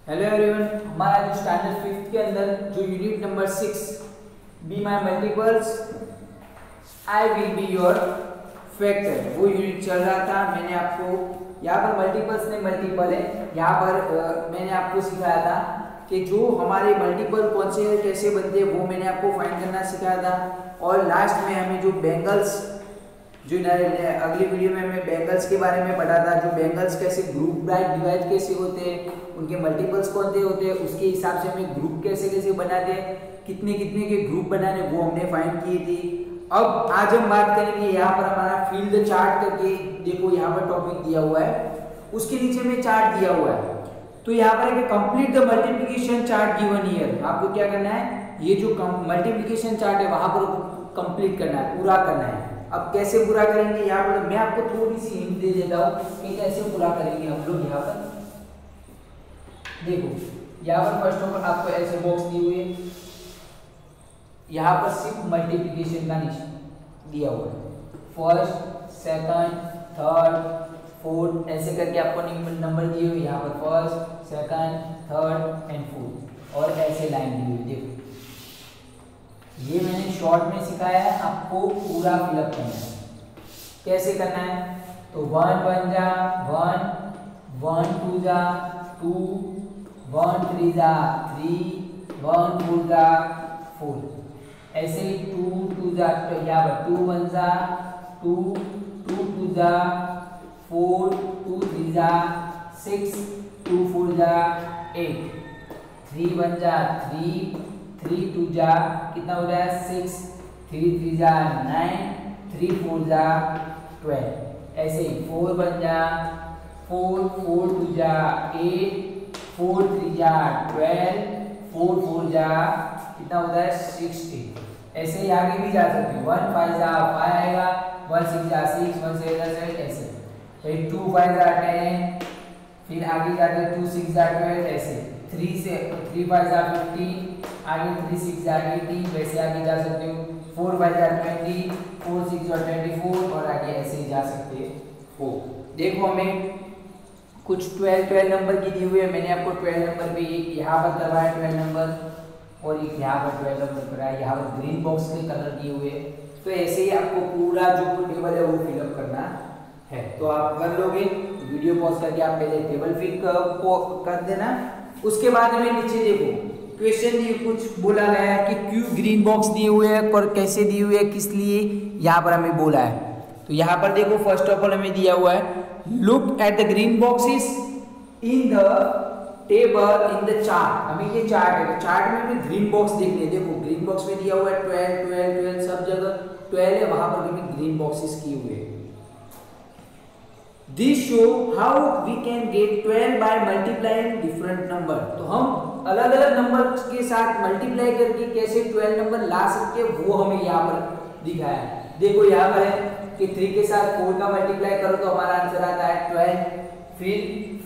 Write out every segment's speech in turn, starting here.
Hello everyone, हमारा जो standard 5th के अंदर जो unit number 6 be my multiples I will be your factor वो यूनिट चल रहा था। मैंने आपको यहाँ पर मल्टीपल्स नहीं मल्टीपल है, यहाँ पर मैंने आपको सिखाया था कि जो हमारे मल्टीपल कौन से है, कैसे बनते हैं, वो मैंने आपको फाइंड करना सिखाया था। और लास्ट में हमें जो बेंगल्स, जो अगली वीडियो में हमें बेंगल्स के बारे में पढ़ा था, जो बेंगल्स कैसे ग्रुप डिवाइड कैसे होते हैं, उनके मल्टीपल्स कौन से होते हैं, उसके हिसाब से हमें ग्रुप कैसे कैसे बनाते हैं, कितने कितने के ग्रुप बनाने, वो हमने फाइंड किए थे। अब आज हम बात करेंगे यहाँ पर हमारा फील्ड द चार्ट करके, देखो यहाँ पर टॉपिक दिया हुआ है, उसके नीचे में चार्ट दिया हुआ है। तो यहाँ पर है कि complete the multiplication chart given here. आपको क्या करना है, ये जो मल्टीप्लिकेशन चार्ट है वहां पर कंप्लीट करना है, पूरा करना है। अब कैसे पूरा करेंगे, यहाँ पर मैं आपको थोड़ी सी हिंट दे देता हूँ कि कैसे पूरा करेंगे हम लोग। यहाँ पर देखो, यहाँ पर फर्स्ट ऑफ ऑल आपको ऐसे बॉक्स दी हुई है, यहाँ पर सिर्फ मल्टीप्लिकेशन का निशान दिया हुआ है, फर्स्ट सेकंड थर्ड फोर्थ ऐसे करके आपको नंबर दिए हुए, यहाँ पर first second third and fourth, और ऐसे लाइन दी हुई। देखो ये मैंने शॉर्ट में सिखाया है, आपको पूरा फिलअप करना है। कैसे करना है, तो 1 1 जा 1, 1 2 जा 2, 1 3 जा 3, 1 4 जा 4, ऐसे ही 2 2 जा, यहाँ पर 2 1 जा 2, 2 2 जा 4, 2 3 जा 6, 2 4 जा 8, 3 1 जा 3, 3 2 जा कितना हो रहा है 6, 3 3 जा 9, 3 4 जा 12, ऐसे ही 4 1 जा 4, 4 2 जा 8, 4 3 जा 12, 4 4 जा कितना होता है 16। ऐसे ही आगे भी जा सकते हो, 1 5 जा 5 आएगा, 1 6 जा 6, 1 7 जा 7, ऐसे फिर 2 5 जा 10, फिर आगे जाके 2 6 जा 12, ऐसे 3 से 3 5 जा 15, आगे 3 6 जा 18, वैसे आगे जा सकते हो, 4 5 जा 20, 4 6 जा 24, और आगे ऐसे ही जा सकते हो। देखो हमें कुछ 12 नंबर की दी हुई है, मैंने आपको 12 नंबर पे एक यहाँ पर करवाया 12 नंबर, और एक यहाँ पर 12 नंबर कराया, यहाँ पर ग्रीन बॉक्स के कलर दिए हुए। तो ऐसे ही आपको पूरा जो टेबल है वो फिलअप करना है। तो आप कर लोगे, वीडियो पॉज करके आप पहले टेबल फिल कर देना। उसके बाद में नीचे देखो क्वेश्चन दिए, कुछ बोला गया है कि क्यों ग्रीन बॉक्स दिए हुए हैं और कैसे दिए हुए हैं, किस लिए, यहाँ पर हमें बोला है। तो यहाँ पर देखो फर्स्ट ऑफ ऑल हमें दिया हुआ है, look at the green boxes in the table in the chart. हमें ये चार्ट है, चार्ट में हमें ग्रीन बॉक्स देखने, देखो ग्रीन बॉक्स में दिया हुआ है 12 12 12, सब जगह 12 है, वहां पर भी ग्रीन बॉक्सेस किए हुए हैं। This show how we can get 12 by multiplying different number। तो हम अलग अलग नंबर के साथ मल्टीप्लाई करके कैसे 12 नंबर ला सकते हैं, वो हमें यहाँ पर दिखाया है। देखो यहाँ पर है कि 3 के साथ 4 का मल्टीप्लाई करो तो हमारा आंसर आता है 12, फिर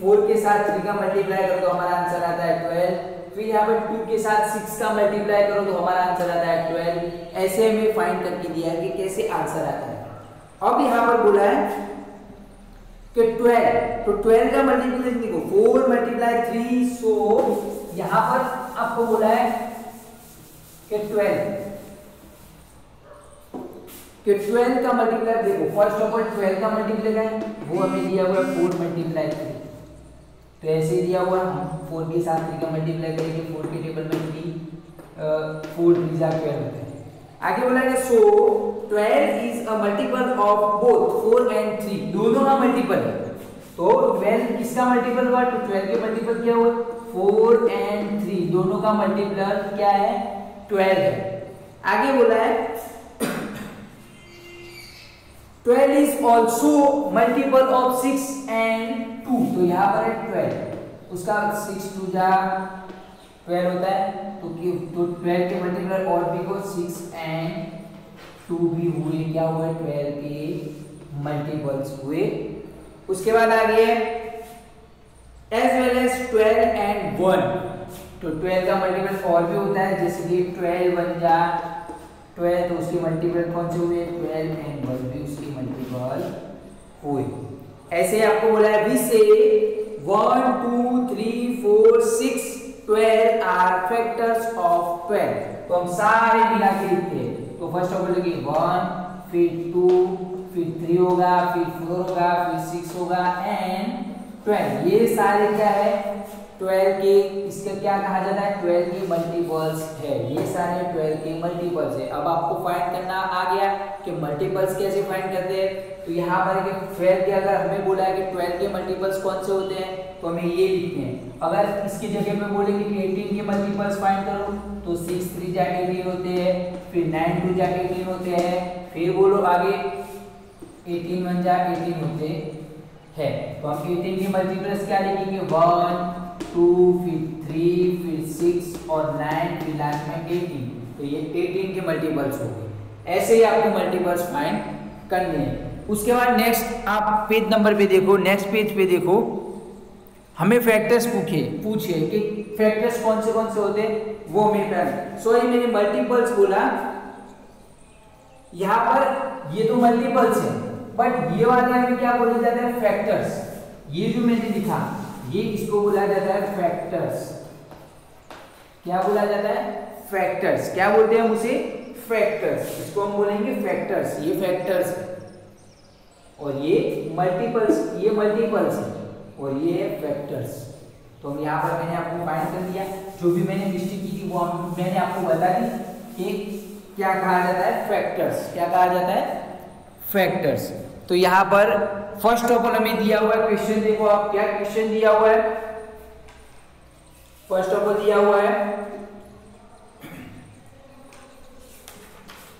4 के साथ 3 का मल्टीप्लाई करो तो हमारा आंसर आता है 12, फिर यहाँ पर 2 के साथ 6 का मल्टीप्लाई करो तो हमारा आंसर आता है 12। ऐसे हमें फाइंड करके दिया है कि कैसे आंसर आता है। अब यहाँ पर बोला है कि 12, तो 12 का मल्टीप्लिकेशन देखो 4 मल्टीप्लाई 3, सो यहाँ पर आपको बोला है कि 12 का मल्टीप्लाई देखो, फर्स्ट ऑफ ऑल 12 का मल्टीप्लाई है वो हमें दिया हुआ है 4 मल्टीप्लाई 3, तो ऐसे दिया हुआ हम 4 के साथ 3 का मल्टीप्लाई करेंगे, 4 के टेबल में 3 4 3 जा 12 होता है। आगे बोला है सो 12 is a multiple of both 4 and 3, दोनों का मल्टीपल है। तो 12 किसका मल्टीपल हुआ, तो 12 के मल्टीपल क्या हुआ 4 एंड 3, दोनों का मल्टीपल क्या है 12 है। आगे बोला है 12 is also multiple of 6 and 2, तो यहाँ पर है 12, उसका 6 2 जा 12 होता है, तो 12 के मल्टीपल और भी को 6 एंड 2 भी हुए, क्या हुए 12 के मल्टीपल्स हुए। उसके बाद आ गया एज वेल एज 12 एंड 1, तो 12 का मल्टीपल और भी होता है, जैसे कि 12 1 जा 12, तो उसके मल्टीपल कौन से हुए 12 एंड 1 भी उसके मल्टीपल हुए। ऐसे आपको बोला है वी से 1 2 3 4 6 आर फैक्टर्स ऑफ 12। तो हम सारे मिला के लिखते हैं। तो फर्स्ट ऑफ ऑल लिखिए 1, फिर 2, फिर 3 होगा, फिर 4 होगा, फिर 6 होगा एंड 12। ये सारे क्या है 12 के, इसका क्या कहा जाता है 12 के मल्टीपल्स है। ये सारे 12 के मल्टीपल्स है। अब आपको फाइंड करना आ गया कि मल्टीपल्स कैसे फाइंड करते हैं। तो यहाँ पर कि 12 के अगर हमें बोला है कि 12 के मल्टीपल्स कौन से होते हैं तो हमें ये लिखते हैं। अगर इसकी जगह पे बोलेंगे कि 18 के मल्टीपल्स फाइंड करो तो 6 3 जा 18 होते हैं, फिर 9 2 जा 18 होते हैं, फिर बोलो आगे 18 1 जा 18 होते हैं। तो हम 18 के मल्टीपल्स क्या लिखेंगे 1 2 फिर 3 फिर 6 और 9 फिर लास्ट में 18। तो ये 18 के मल्टीपल्स हो गए। ऐसे ही आपको मल्टीपल्स फाइंड करने हैं। उसके बाद नेक्स्ट आप पेज नंबर पे देखो, नेक्स्ट पेज पे देखो, हमें फैक्टर्स पूछे कि फैक्टर्स कौन से होते हैं वो हमें पहले। सॉरी मैंने मल्टीपल्स बोला, यहाँ पर ये तो मल्टीपल्स है बट ये वाले हमें क्या बोला जाता है फैक्टर्स। ये जो मैंने लिखा ये इसको बोला जाता है फैक्टर्स। क्या बोला जाता है फैक्टर्स। क्या बोलते हैं हम उसे फैक्टर्स। इसको हम बोलेंगे फैक्टर्स। ये फैक्टर्स है और ये मल्टीपल्स है और ये है फैक्टर्स। तो हम यहाँ पर मैंने आपको फाइंड कर दिया। जो भी मैंने मिस्टेक की थी वो मैंने आपको बता दी कि क्या कहा जाता है फैक्टर्स। क्या कहा जाता है फैक्टर्स। तो यहाँ पर फर्स्ट ऑफ ऑल हमें दिया हुआ है क्वेश्चन। देखो आप क्या क्वेश्चन दिया हुआ है। फर्स्ट ऑफ ऑल दिया हुआ है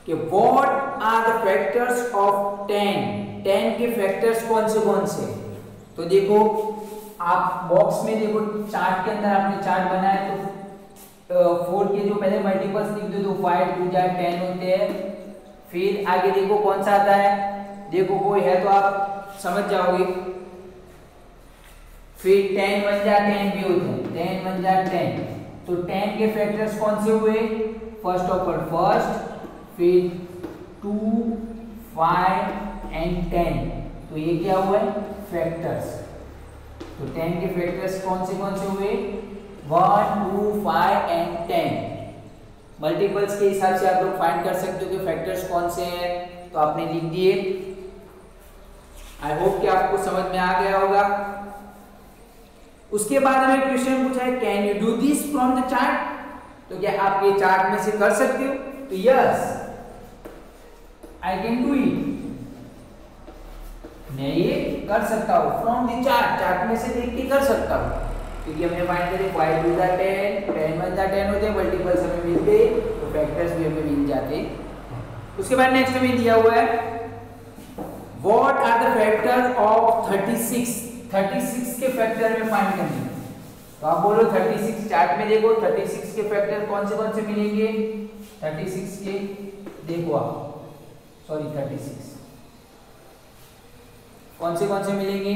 कि what are the factors of 10 के फैक्टर्स कौन से। तो देखो आप बॉक्स में देखो चार्ट के अंदर आपने चार्ट बनाया तो 4 के जो पहले मल्टीपल्स लिख दो तो 5 2 जा 10 होते हैं। फिर आगे देखो कौन सा आता है, देखो कोई है तो आप समझ जाओगे। फिर 10 1 जा 10 भी होते हैं, 10 1 जा 10। तो 10 के फैक्टर्स कौन से हुए फर्स्ट ऑफ ऑल फर्स्ट, फिर 2 5 एंड 10। तो ये क्या हुआ है फैक्टर्स। तो 10 के फैक्टर्स कौन से हुए 1 2 5 एंड 10। मल्टीपल्स के हिसाब से आप लोग फाइंड कर सकते हो कि फैक्टर्स कौन से हैं। तो आपने लिख दिए। आई होप कि आपको समझ में आ गया होगा। उसके बाद हमें क्वेश्चन पूछा है can you do this from the chart. तो क्या आप ये चार्ट में से कर सकते हो। तो yes I can do it. मैं ये कर सकता हूँ फ्रॉम द चार्ट में से देख के कर सकता हूँ। क्योंकि हमने फाइंड करे 5 2 जा 10 10 1 जा 10 होते हैं। मल्टीपल्स हमें मिल गए तो फैक्टर्स भी हमें मिल जाते हैं। उसके बाद नेक्स्ट हमें दिया हुआ है what are the factor of 36 के फैक्टर में फाइंड करने हैं। तो आप बोलो 36 चार्ट में देखो 36 के फैक्टर कौन से मिलेंगे 36 के। देखो आप सॉरी 36 कौन से मिलेंगे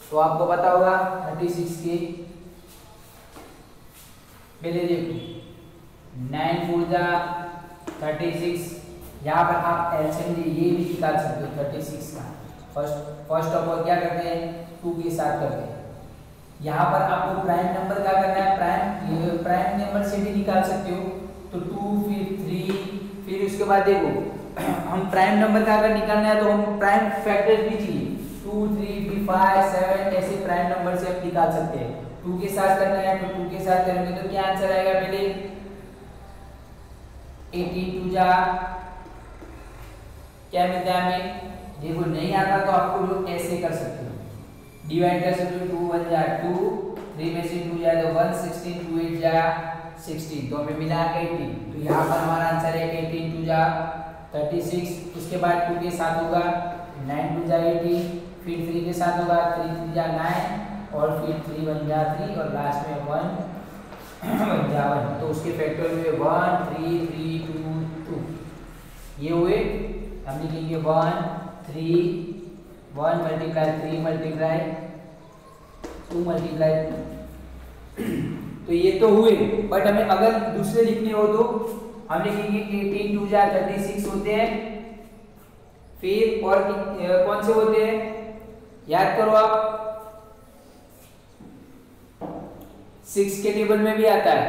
तो आपको पता होगा 36 के। पहले देखो 9 4 जा 36। यहाँ पर आप एलसीएम ये भी निकाल सकते हो 36 का। फर्स्ट ऑफ ऑल क्या करते हैं 2 के साथ करते हैं। यहाँ पर आपको प्राइम नंबर क्या करना है प्राइम नंबर से भी निकाल सकते हो। तो 2 फिर 3 फिर उसके बाद देखो हम प्राइम नंबर का अगर निकालना है तो हम प्राइम फैक्टर भी चाहिए 2 3 फिर 5 7 ऐसे प्राइम नंबर से हम निकाल सकते हैं। 2 के साथ करना है तो 2 के साथ करेंगे तो क्या आंसर आएगा पहले 18 2 जा क्या मिलता है हमें। देखो नहीं आता तो आपको लोग ऐसे कर सकते हो डिवाइड कर सकते हो 2 1 जा 2 3 में से 2 जाए तो 1 16 2 8 जा 16 तो हमें मिला 18। तो यहाँ पर हमारा आंसर है 18 2 जा 36। उसके बाद 2 के साथ होगा 9 2 जा 18 फिर 3 के साथ होगा 3 3 जा 9 और फिर 3 1 जा 3 और लास्ट में 1 1 जा 1। तो उसके फैक्टर हुए 1 3 3 2 2 ये हुए। हम लिखेंगे 1 3 1 मल्टीप्लाई 3 मल्टीप्लाई 2 मल्टीप्लाई तो ये तो हुए। बट हमें अगर दूसरे लिखने हो तो हम लिखेंगे 18 2 जा 36 होते हैं। फिर और कौन से होते हैं याद करो आप 6 के टेबल में भी आता है,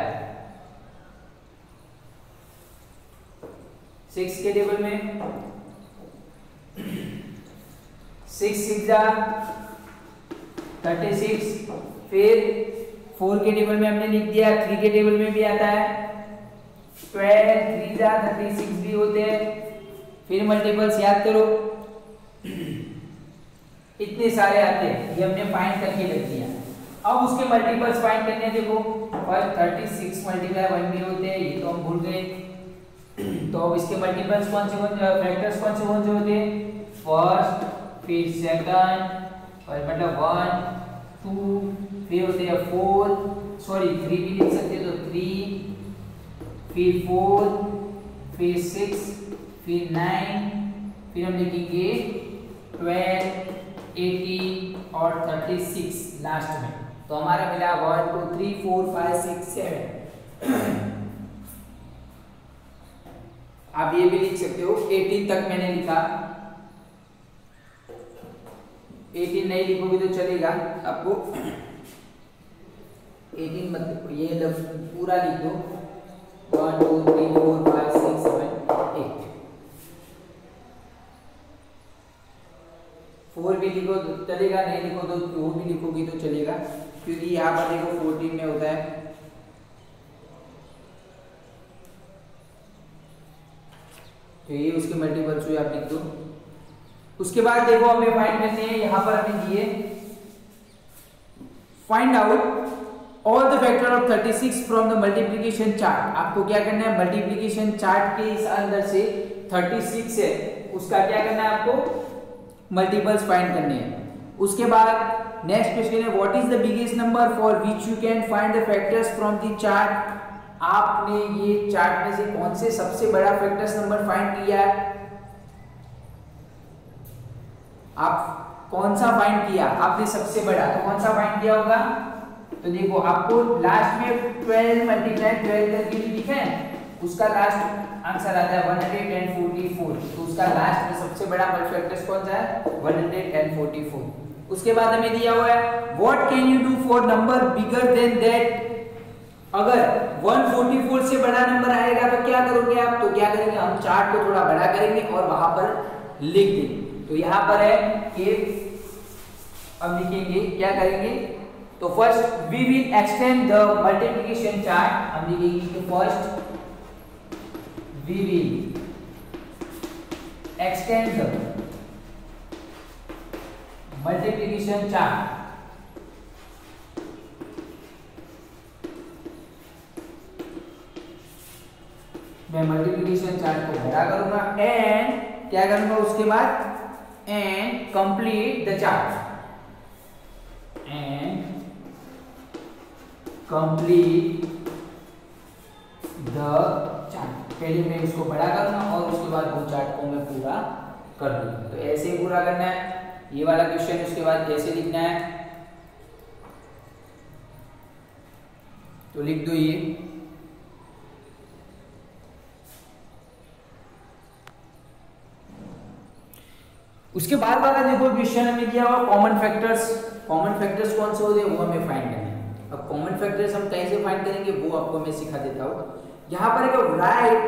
6 के टेबल में 6 6 जा 36, फिर 4 के टेबल में हमने लिख दिया, 3 के टेबल में भी आता है 12, 3 जा 36 भी होते हैं। फिर मल्टीपल्स याद करो, इतने सारे आते हैं, ये हमने फाइंड करके रख दिया। अब उसके मल्टीपल्स फाइंड करने देखो, फर्स्ट 36 मल्टीप्लाई 1 भी होते हैं, ये तो हम भूल गए। तो अब इसके मल्टीपल्स कौन से फैक्टर्स कौन से होते हैं, फर्स्ट, फिर सेकंड और मतलब 1 2, फिर होते हैं 4, सॉरी 3 भी लिख सकते तो 3, फिर 4, फिर 6, फिर 9, फिर हम लिखेंगे 12, 18 और 36 लास्ट में। तो हमारा मिला 1 2 3 4 5 6 7। आप ये भी लिख सकते हो 18 तक मैंने लिखा, 18 नहीं लिखोगे तो चलेगा आपको, 18 मत ये पूरा लिख दो, 1 2 3 4 5 6 7 8। 4 भी लिखो तो चलेगा, नहीं लिखो तो 2 भी लिखोगी तो चलेगा, क्योंकि यहाँ पर देखो 14 में होता है। तो ये उसके मल्टीपल्स हुए, आप लिख दो। उसके बाद देखो हमें फाइंड करने हैं, यहाँ पर हमें दिए find out all the factor of 36 from the multiplication chart. आपको क्या करना है, मल्टीप्लिकेशन चार्ट के इस अंदर से 36 है उसका क्या करना है, आपको मल्टीपल्स फाइंड करने हैं। उसके बाद नेक्स्ट क्वेश्चन है what is the biggest number for which you can find the factors from the chart. आपने ये चार्ट में से कौन से सबसे बड़ा फैक्टर्स नंबर फाइंड किया है, आप कौन सा फाइंड किया आपने सबसे बड़ा, तो कौन सा फाइंड किया होगा। तो देखो आपको लास्ट में 12 मल्टीप्लाई 12 करके भी लिखा है, उसका लास्ट आंसर आता है 144, तो उसका लास्ट में सबसे बड़ा फैक्टर्स कौन सा है, 144। उसके बाद हमें दिया हुआ है what can you do for number bigger than that. अगर 144 से बड़ा नंबर आएगा तो क्या करोगे आप, तो क्या करेंगे हम चार्ट को थोड़ा बड़ा करेंगे और वहां पर लिख देंगे। तो यहाँ पर है कि अब लिखेंगे क्या करेंगे, तो first we will extend the multiplication chart. हम लिखेंगे कि first we will extend the multiplication chart. मैं मल्टीप्लिकेशन चार्ट को बड़ा करूंगा एंड क्या करूंगा उसके बाद and complete the chart, and complete the chart. पहले मैं इसको बड़ा करूंगा और उसके बाद वो चार्ट को मैं पूरा कर दूंगा। तो ऐसे ही पूरा करना है ये वाला क्वेश्चन, उसके बाद ऐसे लिखना है, तो लिख दो ये। उसके बाद वाला देखो क्वेश्चन हमें दिया हुआ कॉमन फैक्टर्स। कॉमन फैक्टर्स कौन से होते हैं वो हमें फाइंड करना है। अब कॉमन फैक्टर्स हम कैसे फाइंड करेंगे वो आपको मैं सिखा देता हूँ। यहाँ पर एक right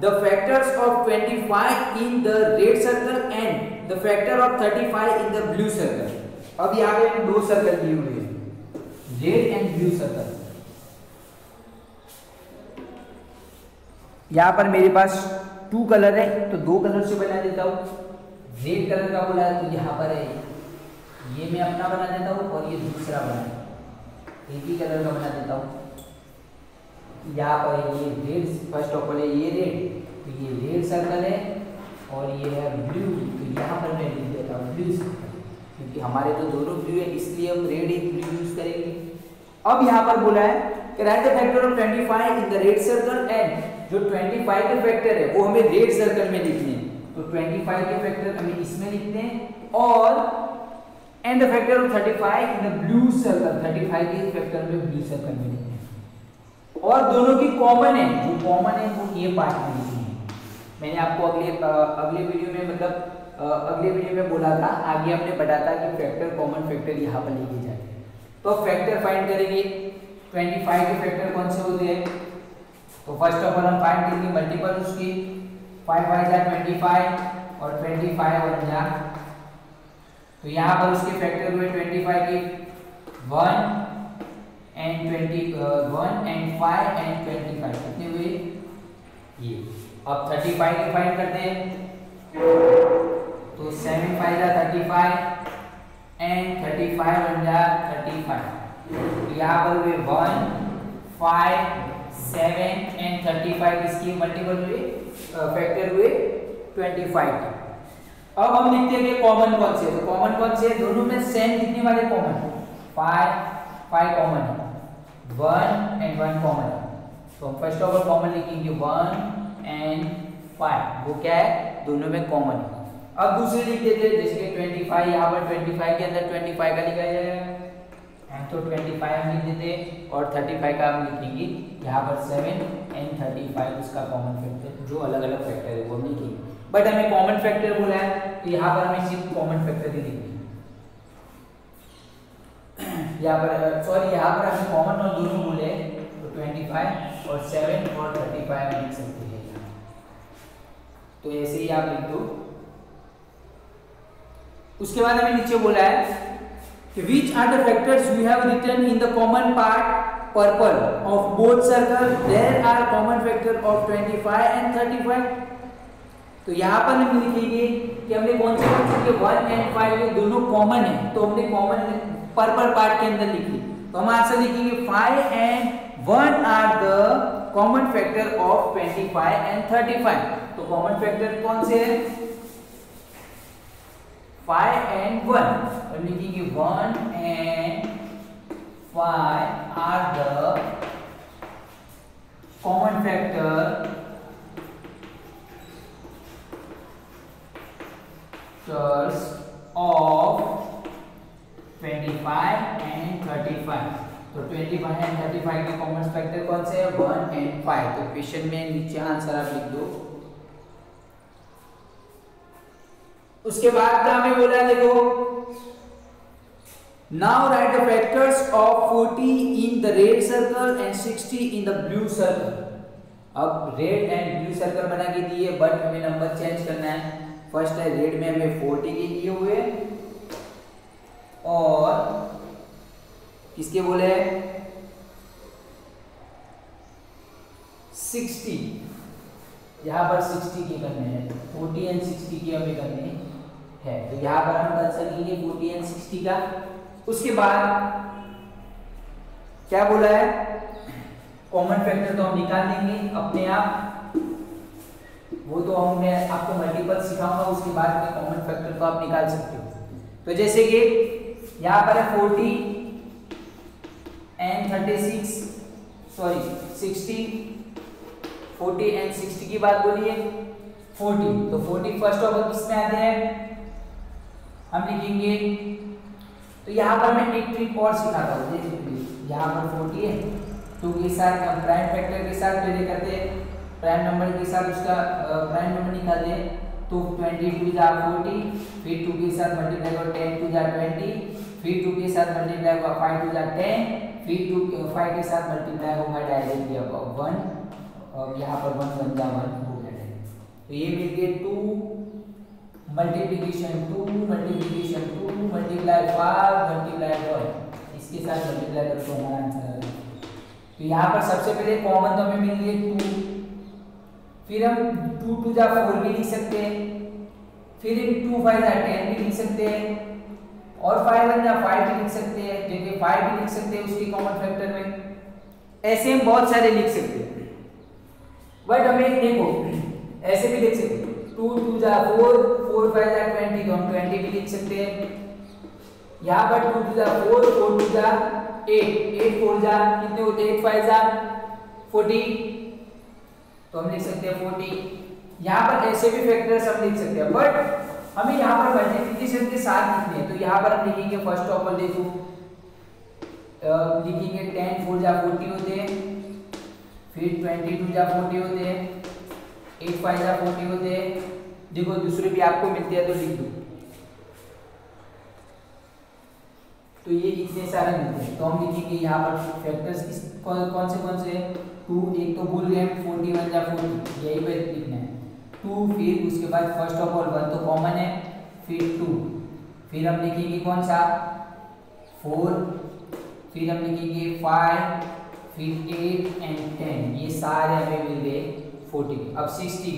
the factors of 25 in the red circle and the factor of 35 in the blue circle. अब यहाँ पे दो सर्कल दिए हुए हैं, रेड एंड ब्लू सर्कल। यहाँ पर मेरे पास 2 कलर है तो 2 कलर से बना देता हूँ। रेड कलर का बोला है तो यहाँ पर है ये मैं अपना बना देता हूँ और ये दूसरा बना, एक ही कलर का बना देता हूँ। यहाँ पर ये रेड, फर्स्ट ऑफ ऑल है ये रेड, तो ये रेड सर्कल है और ये है ब्लू, तो यहाँ पर मैं लिख देता हूँ ब्लू सर्कल, क्योंकि हमारे तो दोनों ब्लू है इसलिए हम रेड एक ब्लू यूज करेंगे। अब यहाँ पर बोला है कि right the factor of 25 in the red circle and जो 25 के फैक्टर है वो हमें रेड सर्कल में लिखने हैं, तो 25 के फैक्टर हमें इसमें लिखते हैं और and the factor of 35 in the blue circle, 35 के फैक्टर में ब्लू सर्कल में लिखते हैं। और दोनों की कॉमन है, जो कॉमन है वो ये पार्ट में लिखनी है। मैंने आपको अगले वीडियो में अगले वीडियो में बोला था, आगे हमने बताया था कि फैक्टर कॉमन फैक्टर यहाँ पर लिखे जाते हैं। तो फैक्टर फाइंड करेंगे 25 के फैक्टर कौन से होते हैं? तो फर्स्ट ऑफ ऑल हम फाइंड करेंगे मल्टीपल उसकी। 5 5 जा 25 और 25 बन जा, तो यहाँ पर उसके फैक्टर हुए 25 के 1 एंड 1 एंड 5 एंड 25 कितने हुए ये। अब 35 की फाइंड करते हैं, तो 7 5 जा 35 एंड 35 बन जा 35, तो यहाँ पर हुए 1 5 7 एंड 35 किसकी मल्टीपल हुए, फैक्टर हुए 25 के। अब हम लिखते हैं कि कॉमन कौन से है, तो कॉमन कौन से है, दोनों में सेम कितने वाले कॉमन, 5 कॉमन है, 1 एंड 1 कॉमन है, तो हम फर्स्ट ऑफ ऑल कॉमन लिखेंगे 1 एंड 5, वो क्या है, दोनों में कॉमन है। अब दूसरे लिख देते हैं, जैसे कि 25, यहाँ पर 25 के अंदर 25 का लिखा जाएगा, तो 25 हम लिख देते हैं, और 35 का हम लिखेंगे यहाँ पर 7 एंड 35 उसका कॉमन फैक्टर, जो अलग अलग फैक्टर है वो हम लिखेंगे। बट हमें कॉमन फैक्टर बोला है, तो यहाँ पर हमें सिर्फ कॉमन फैक्टर ही लिखेंगे। यहाँ पर सॉरी, यहाँ पर हमें कॉमन और दोनों बोले, तो 25 और 7 और 35 लिख सकते हैं, तो ऐसे ही आप लिख दो। उसके बाद हमें नीचे बोला है कि which are the factors we have written in the common part purple of both circle, there are common factor of 25 and 35। तो यहाँ पर हम लिखेंगे कि हमने कौन से 1 एंड 5 ये दोनों कॉमन है, तो हमने कॉमन पर्पल पार्ट के अंदर लिखी, तो हम आंसर लिखेंगे 5 and 1 are the common factor of 25 and 35। तो कॉमन फैक्टर कौन से है, 5 एंड 1, और लिखेंगे 1 and 5 are the common factor of 25 and 35। तो 25 एंड 35 के कॉमन फैक्टर कौन से है, 1 एंड 5। तो क्वेश्चन में नीचे आंसर आप लिख दो। उसके बाद हमें बोला है, देखो now right the factors of 40 in the red circle and 60 in the blue circle. अब रेड एंड ब्लू सर्कल बना के दिए, बट हमें नंबर चेंज करना है। फर्स्ट है रेड में हमें 40 के दिए हुए, और किसके बोले 60, यहां पर 60 के करने हैं, 40 एंड 60 के हमें करने है, तो यहां पर हम कर सकेंगे 40 एंड 60 का। उसके बाद क्या बोला है, कॉमन फैक्टर तो हम निकाल देंगे अपने आप, वो तो हमने आपको मल्टीपल सिखाऊंगा, उसके बाद में कॉमन फैक्टर तो आप निकाल सकते हो। तो जैसे कि यहाँ पर है 40 एंड 36, सॉरी 60, 40 एंड 60 की बात बोलिए 40, तो 40 फर्स्ट ऑफ ऑल किसमें आते हैं, हम लिखेंगे। तो यहाँ पर मैं एक ट्रिक और सिखाता हूँ, जैसे यहाँ पर 40 है, 2 के साथ हम प्राइम फैक्टर के साथ पहले करते हैं, प्राइम नंबर के साथ उसका प्राइम नंबर निकालते हैं, तो 22 जा 40, फिर 2 के साथ मल्टीप्लाई करो 10 2 जा 20, फिर 2 के साथ मल्टीप्लाई होगा 5 2 जा 10, फिर 5 के साथ मल्टीप्लाई होगा डायरेक्टली 1, और यहाँ पर 1 1 जा 1 हो गया। तो ये मिल गए 2 मल्टीप्लिकेशन 2 मल्टीप्लिकेशन 2 मल्टीप्लाई 5 मल्टीप्लाई 1, इसके साथ मल्टीप्लाई करो तो हमारा आंसर आ जाएगा। तो यहाँ पर सबसे पहले कॉमन तो हमें मिल गए 2, फिर हम 2 2 जा 4 भी लिख सकते हैं, फिर 2 5 जा 10 भी लिख सकते हैं, और 5 1 जा 5 भी लिख सकते हैं, जबकि 5 भी लिख सकते हैं उसकी कॉमन फैक्टर में। ऐसे हम बहुत सारे लिख सकते हैं, बट हमें देखो ऐसे भी लिख सकते हैं, 2 2 जा 4 4 5 जा 20, तो हम 20 भी लिख सकते हैं। यहाँ पर 2 2 जा 4 4 2 जा 8 8 4 जा कितने होते हैं, 8 5 जा 40, तो हम लिख सकते हैं 40। यहाँ पर ऐसे भी फैक्टर्स हम लिख सकते हैं, बट हमें यहाँ पर मल्टीप्लिकेशन के साथ लिखने हैं, तो यहाँ पर हम लिखेंगे फर्स्ट ऑफ ऑल देखो लिखेंगे 10 4 जा 40 होते हैं, फिर 22 जा 40 होते हैं, 8 5 जा 40 होते हैं। देखो दूसरे भी आपको मिलते हैं तो लिख दो। तो ये इतने सारे मिलते हैं। तो हम लिखेंगे यहाँ पर फैक्टर्स कौन से 2, एक तो भूल गए 41 या 40, यही पे लिखना है 2, फिर उसके बाद फर्स्ट ऑफ ऑल 1 तो कॉमन है, फिर 2, फिर हम लिखेंगे कौन सा 4, फिर हम लिखेंगे 5, फिर 8 एंड 10, ये सारे हमें मिल गए 40। अब 60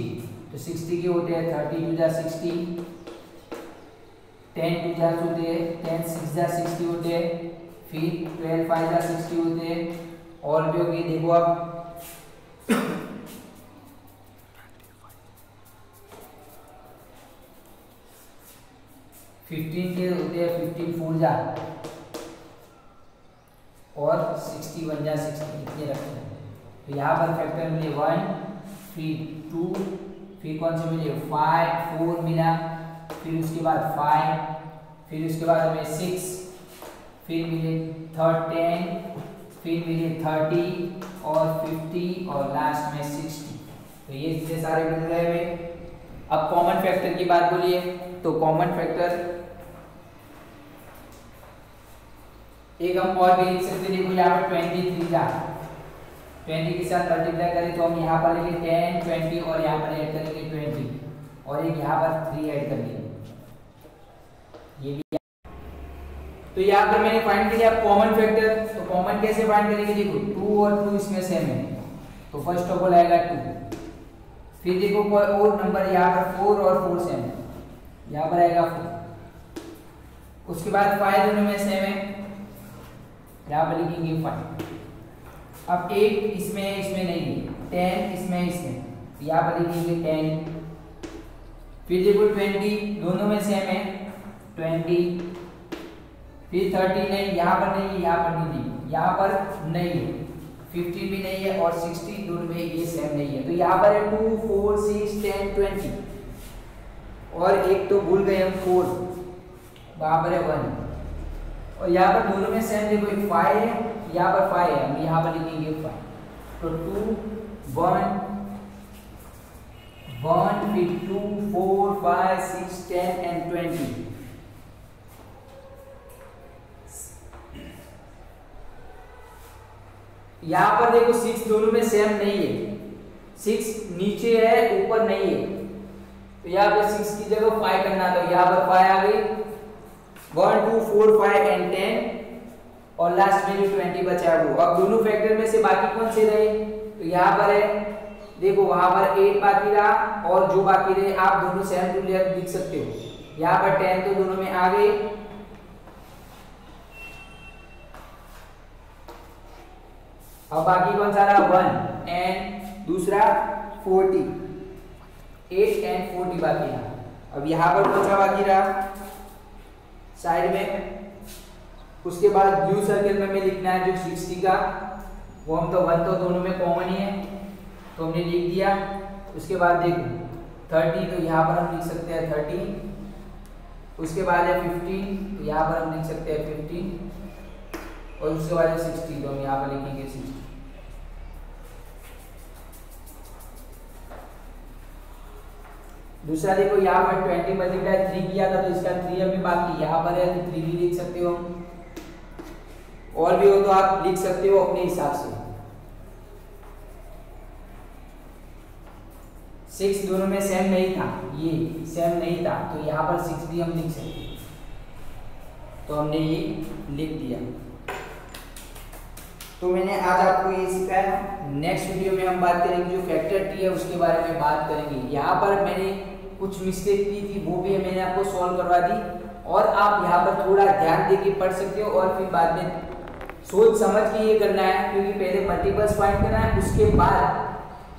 तो 60 के होते हैं 30 टू जा 60, 10 टू जा होते हैं 10 6 जा 60 होते हैं, फिर 12 5 जा 60 होते हैं, और भी होगी देखो आप 15 के होते हैं 15 4 जा, और 61 जा 60 इतने रखते हैं। तो यहाँ पर फैक्टर मिले 1, फिर 2, फिर कौन से मिले 5 4 मिला, फिर उसके बाद 5, फिर उसके बाद हमें 6, फिर मिले 10, फिर मिले 30 और 50 और लास्ट में 60। तो ये इतने सारे मिल रहे हुए। अब कॉमन फैक्टर की बात बोलिए तो कॉमन फैक्टर एक हम और भी लिख सकते हैं। देखो यहाँ पर 23 जा 20 के साथ मल्टीप्लाई करें तो हम यहाँ पर लेंगे 10 20 और यहाँ पर ऐड करेंगे 20 और एक यहाँ पर 3 ऐड कर लेंगे, ये भी। तो यहाँ पर मैंने फाइंड किया कॉमन फैक्टर। तो कॉमन कैसे फाइंड करेंगे, देखो 2 और 2 इसमें सेम है तो फर्स्ट ऑफ ऑल आएगा 2, फिर देखो कोई और नंबर यहाँ पर 4 और 4 सेम है, यहाँ पर आएगा 4, उसके बाद 5 दोनों में सेम है, यहाँ पर लिखेंगे 5। अब 8 इसमें नहीं है, 10 इसमें यहाँ पर लिखेंगे 10, फिर देखो 20 दोनों में सेम है 20, फिर 30 नहीं, यहाँ पर नहीं, यहाँ पर नहीं, यहाँ पर नहीं है, 15 भी नहीं है और 60 दोनों में ये सेम नहीं है। तो यहाँ पर है 2 4 6 10 20 और एक तो भूल गए हम 4, वहाँ पर है 1 और यहाँ पर दोनों में सेम देखो 5 है, यहाँ पर 5 है, हम यहाँ पर लिखेंगे 5। तो 2 1 1 फिर 2 4 5 6 10 एंड 20। यहाँ पर देखो 6 दोनों में सेम नहीं है, 6 नीचे है ऊपर नहीं है, तो यहाँ पर 6 की जगह 5 करना, तो यहाँ पर 5 आ गई 1 2 4 5 एंड 10 और लास्ट में जो 20 बचा है वो। अब दोनों फैक्टर में से बाकी कौन से रहे, तो यहाँ पर है देखो वहां पर 8 बाकी रहा और जो बाकी रहे आप दोनों सेम टू लिख सकते हो। यहाँ पर 10 तो दोनों में आ गए, अब बाकी कौन सा रहा 1 एंड दूसरा 40, 8 एंड 40 बाकी रहा। अब यहाँ पर कौन सा बाकी रहा साइड में, उसके बाद ब्लू सर्कल में हमें लिखना है जो 60 का, वो हम तो 1 तो दोनों में कॉमन ही है तो हमने लिख दिया। उसके बाद देखो 30 तो यहाँ पर हम लिख सकते हैं 30, उसके बाद है 15 तो यहाँ पर हम लिख सकते हैं 15 और उसके बाद है 60 तो हम यहाँ पर लिखेंगे 60। दूसरा देखो यहाँ पर 20 मल्टीप्लाई 3 किया था तो इसका 3 अभी बाकी यहाँ पर है तो 3 भी लिख सकते हो, और भी हो तो आप लिख सकते हो अपने हिसाब से। 6 दोनों में सेम नहीं था, ये सेम नहीं था तो यहाँ पर 6 भी हम लिख सकते, तो हमने ये लिख दिया। तो मैंने आज आपको ये सिखाया। नेक्स्ट वीडियो में हम बात करेंगे जो फैक्टर टी है उसके बारे में बात करेंगे। यहाँ पर मैंने कुछ मिस्टेक की थी वो भी मैंने आपको सॉल्व करवा दी, और आप यहाँ पर थोड़ा ध्यान देके पढ़ सकते हो और फिर बाद में सोच समझ के ये करना है, क्योंकि पहले मल्टीपल्स फाइंड करना है, उसके बाद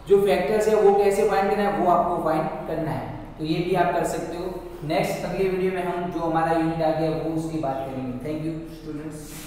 जो फैक्टर्स है वो कैसे फाइंड करना है वो आपको फाइंड करना है। तो ये भी आप कर सकते हो। नेक्स्ट अगले वीडियो में हम जो हमारा यूनिट आ गया वो उसकी बात करेंगे। Thank you students.